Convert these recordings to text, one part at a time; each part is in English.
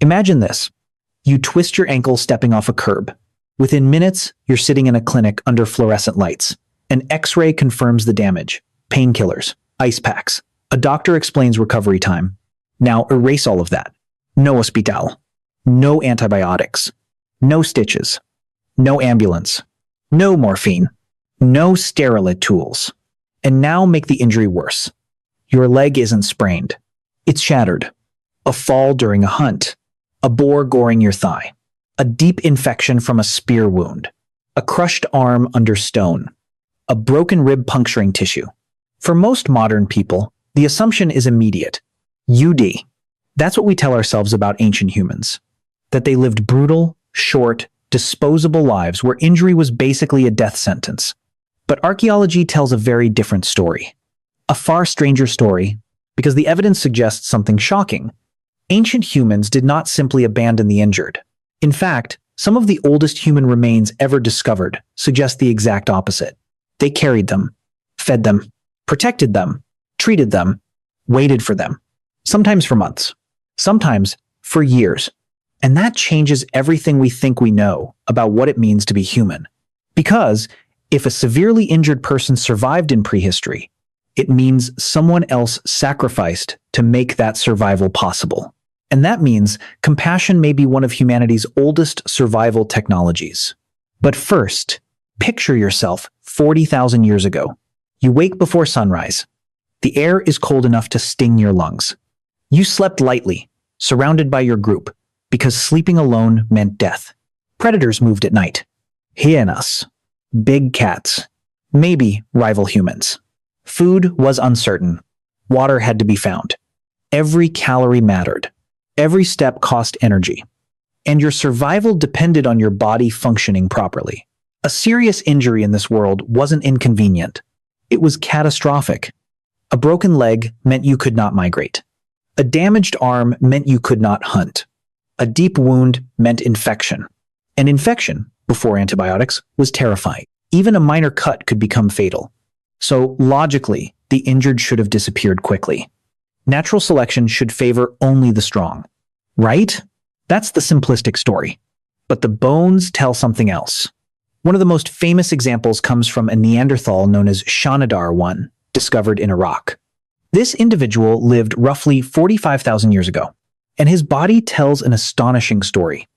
Imagine this. You twist your ankle stepping off a curb. Within minutes, you're sitting in a clinic under fluorescent lights. An X-ray confirms the damage. Painkillers, ice packs. A doctor explains recovery time. Now erase all of that. No hospital. No antibiotics. No stitches. No ambulance. No morphine. No sterile tools. And now make the injury worse. Your leg isn't sprained. It's shattered. A fall during a hunt. A boar goring your thigh. A deep infection from a spear wound. A crushed arm under stone. A broken rib puncturing tissue. For most modern people, the assumption is immediate. UD. That's what we tell ourselves about ancient humans. That they lived brutal, short, disposable lives where injury was basically a death sentence. But archaeology tells a very different story. A far stranger story, because the evidence suggests something shocking. Ancient humans did not simply abandon the injured. In fact, some of the oldest human remains ever discovered suggest the exact opposite. They carried them, fed them, protected them, treated them, waited for them, sometimes for months, sometimes for years. And that changes everything we think we know about what it means to be human. Because if a severely injured person survived in prehistory, it means someone else sacrificed to make that survival possible. And that means compassion may be one of humanity's oldest survival technologies. But first, picture yourself 40,000 years ago. You wake before sunrise. The air is cold enough to sting your lungs. You slept lightly, surrounded by your group, because sleeping alone meant death. Predators moved at night. Hyenas, big cats, maybe rival humans. Food was uncertain. Water had to be found. Every calorie mattered. Every step cost energy. And your survival depended on your body functioning properly. A serious injury in this world wasn't inconvenient. It was catastrophic. A broken leg meant you could not migrate. A damaged arm meant you could not hunt. A deep wound meant infection. An infection, before antibiotics, was terrifying. Even a minor cut could become fatal. So, logically, the injured should have disappeared quickly. Natural selection should favor only the strong. Right? That's the simplistic story. But the bones tell something else. One of the most famous examples comes from a Neanderthal known as Shanidar I, discovered in Iraq. This individual lived roughly 45,000 years ago, and his body tells an astonishing story.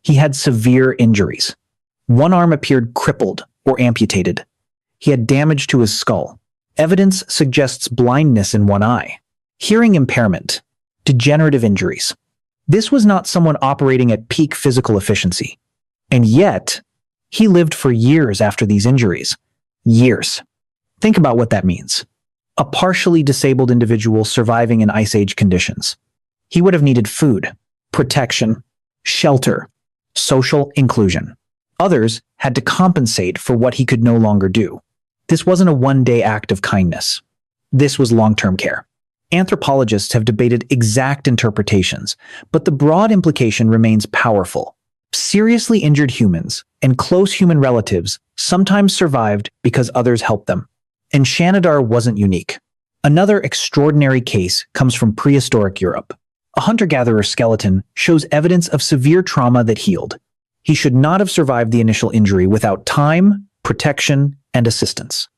He had severe injuries. One arm appeared crippled or amputated. He had damage to his skull. Evidence suggests blindness in one eye, hearing impairment, degenerative injuries. This was not someone operating at peak physical efficiency. And yet, he lived for years after these injuries. Years. Think about what that means. A partially disabled individual surviving in Ice Age conditions. He would have needed food, protection, shelter, social inclusion. Others had to compensate for what he could no longer do. This wasn't a one-day act of kindness. This was long-term care. Anthropologists have debated exact interpretations, but the broad implication remains powerful. Seriously injured humans and close human relatives sometimes survived because others helped them. And Shanidar wasn't unique. Another extraordinary case comes from prehistoric Europe. A hunter-gatherer skeleton shows evidence of severe trauma that healed. He should not have survived the initial injury without time, protection, and assistance.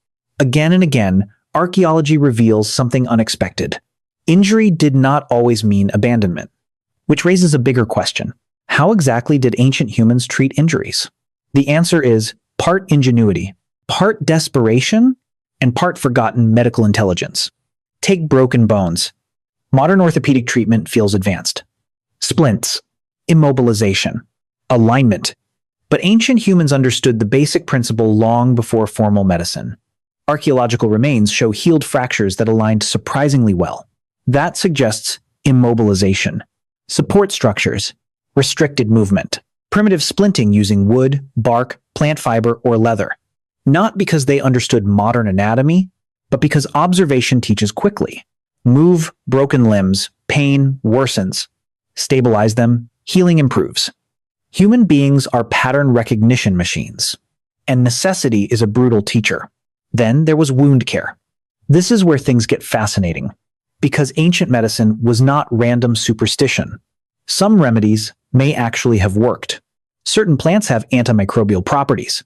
Again and again, archaeology reveals something unexpected. Injury did not always mean abandonment, which raises a bigger question. How exactly did ancient humans treat injuries? The answer is part ingenuity, part desperation, and part forgotten medical intelligence. Take broken bones. Modern orthopedic treatment feels advanced. Splints, immobilization, alignment. But ancient humans understood the basic principle long before formal medicine. Archaeological remains show healed fractures that aligned surprisingly well. That suggests immobilization, support structures, restricted movement, primitive splinting using wood, bark, plant fiber, or leather. Not because they understood modern anatomy, but because observation teaches quickly. Move broken limbs, pain worsens. Stabilize them, healing improves. Human beings are pattern recognition machines, and necessity is a brutal teacher. Then there was wound care. This is where things get fascinating, because ancient medicine was not random superstition. Some remedies may actually have worked. Certain plants have antimicrobial properties.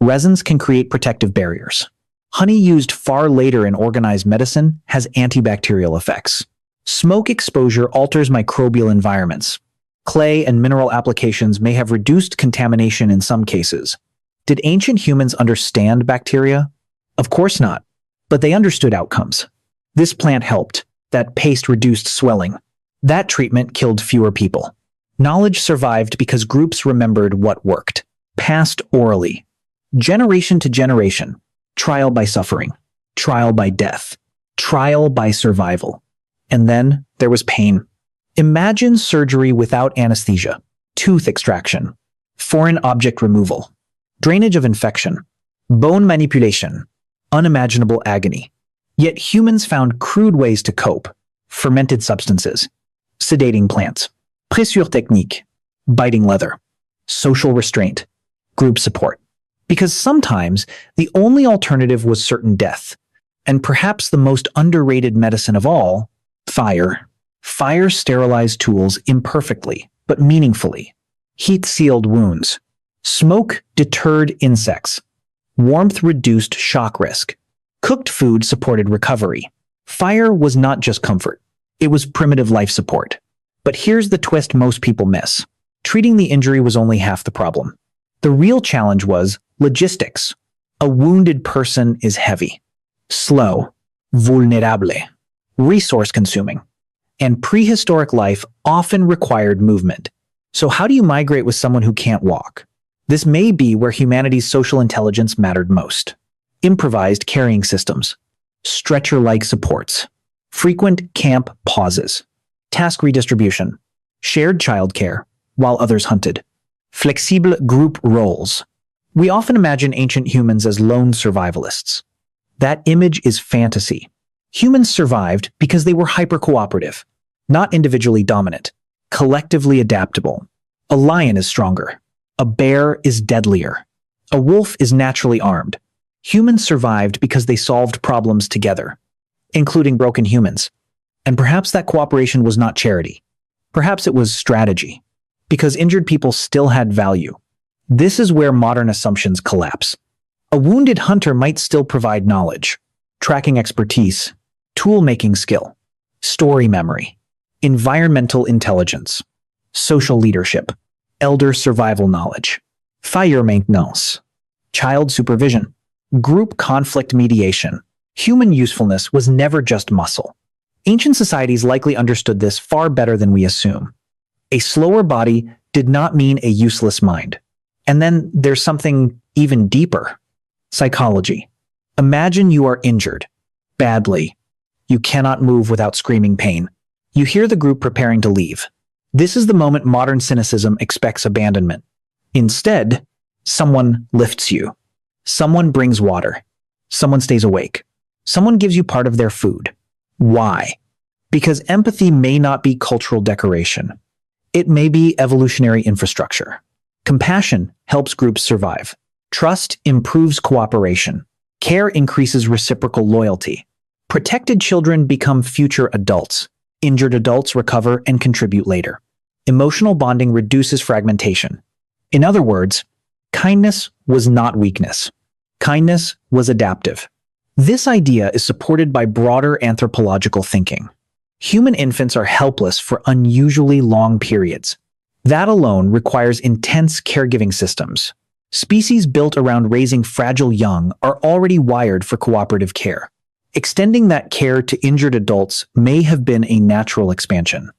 Resins can create protective barriers. Honey used far later in organized medicine has antibacterial effects. Smoke exposure alters microbial environments. Clay and mineral applications may have reduced contamination in some cases. Did ancient humans understand bacteria? Of course not, but they understood outcomes. This plant helped. That paste reduced swelling. That treatment killed fewer people. Knowledge survived because groups remembered what worked. Passed orally. Generation to generation. Trial by suffering. Trial by death. Trial by survival. And then there was pain. Imagine surgery without anesthesia, tooth extraction, foreign object removal, drainage of infection, bone manipulation, unimaginable agony. Yet humans found crude ways to cope: fermented substances, sedating plants, pressure technique, biting leather, social restraint, group support. Because sometimes the only alternative was certain death, and perhaps the most underrated medicine of all, fire. Fire sterilized tools imperfectly, but meaningfully. Heat sealed wounds. Smoke deterred insects. Warmth reduced shock risk. Cooked food supported recovery. Fire was not just comfort. It was primitive life support. But here's the twist most people miss. Treating the injury was only half the problem. The real challenge was logistics. A wounded person is heavy, slow, vulnerable, resource-consuming, and prehistoric life often required movement. So how do you migrate with someone who can't walk? This may be where humanity's social intelligence mattered most. Improvised carrying systems, stretcher-like supports, frequent camp pauses, task redistribution, shared childcare while others hunted, flexible group roles. We often imagine ancient humans as lone survivalists. That image is fantasy. Humans survived because they were hyper-cooperative, not individually dominant, collectively adaptable. A lion is stronger. A bear is deadlier. A wolf is naturally armed. Humans survived because they solved problems together, including broken humans. And perhaps that cooperation was not charity. Perhaps it was strategy, because injured people still had value. This is where modern assumptions collapse. A wounded hunter might still provide knowledge, tracking expertise, tool-making skill, story memory, environmental intelligence, social leadership, elder survival knowledge, fire maintenance, child supervision, group conflict mediation. Human usefulness was never just muscle. Ancient societies likely understood this far better than we assume. A slower body did not mean a useless mind. And then there's something even deeper: psychology. Imagine you are injured, badly. You cannot move without screaming pain. You hear the group preparing to leave. This is the moment modern cynicism expects abandonment. Instead, someone lifts you. Someone brings water. Someone stays awake. Someone gives you part of their food. Why? Because empathy may not be cultural decoration. It may be evolutionary infrastructure. Compassion helps groups survive. Trust improves cooperation. Care increases reciprocal loyalty. Protected children become future adults. Injured adults recover and contribute later. Emotional bonding reduces fragmentation. In other words, kindness was not weakness. Kindness was adaptive. This idea is supported by broader anthropological thinking. Human infants are helpless for unusually long periods. That alone requires intense caregiving systems. Species built around raising fragile young are already wired for cooperative care. Extending that care to injured adults may have been a natural expansion.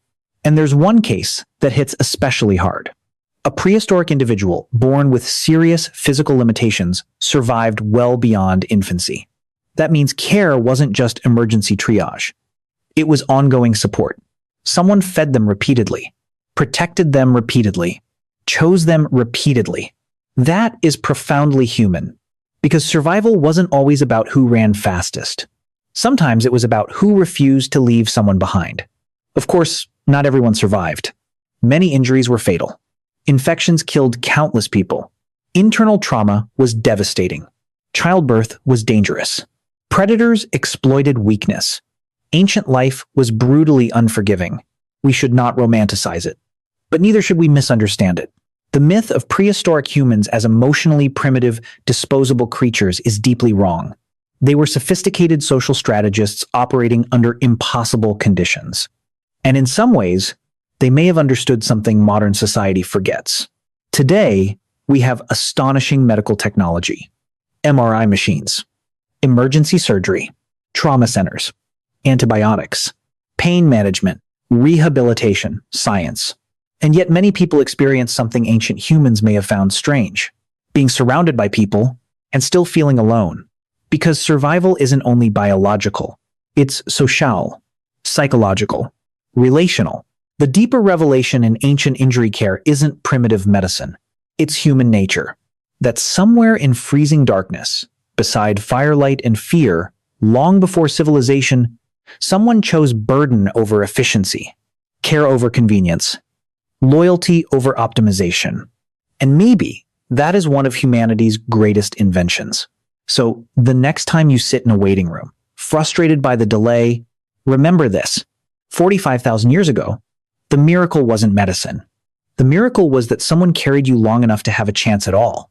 And there's one case that hits especially hard. A prehistoric individual born with serious physical limitations survived well beyond infancy. That means care wasn't just emergency triage. It was ongoing support. Someone fed them repeatedly, protected them repeatedly, chose them repeatedly. That is profoundly human, because survival wasn't always about who ran fastest. Sometimes it was about who refused to leave someone behind. Of course, not everyone survived. Many injuries were fatal. Infections killed countless people. Internal trauma was devastating. Childbirth was dangerous. Predators exploited weakness. Ancient life was brutally unforgiving. We should not romanticize it. But neither should we misunderstand it. The myth of prehistoric humans as emotionally primitive, disposable creatures is deeply wrong. They were sophisticated social strategists operating under impossible conditions. And in some ways, they may have understood something modern society forgets. Today, we have astonishing medical technology, MRI machines, emergency surgery, trauma centers, antibiotics, pain management, rehabilitation, science. And yet many people experience something ancient humans may have found strange, being surrounded by people and still feeling alone. Because survival isn't only biological, it's social, psychological, relational. The deeper revelation in ancient injury care isn't primitive medicine. It's human nature. That somewhere in freezing darkness, beside firelight and fear, long before civilization, someone chose burden over efficiency, care over convenience, loyalty over optimization. And maybe that is one of humanity's greatest inventions. So the next time you sit in a waiting room, frustrated by the delay, remember this. 45,000 years ago, the miracle wasn't medicine. The miracle was that someone carried you long enough to have a chance at all.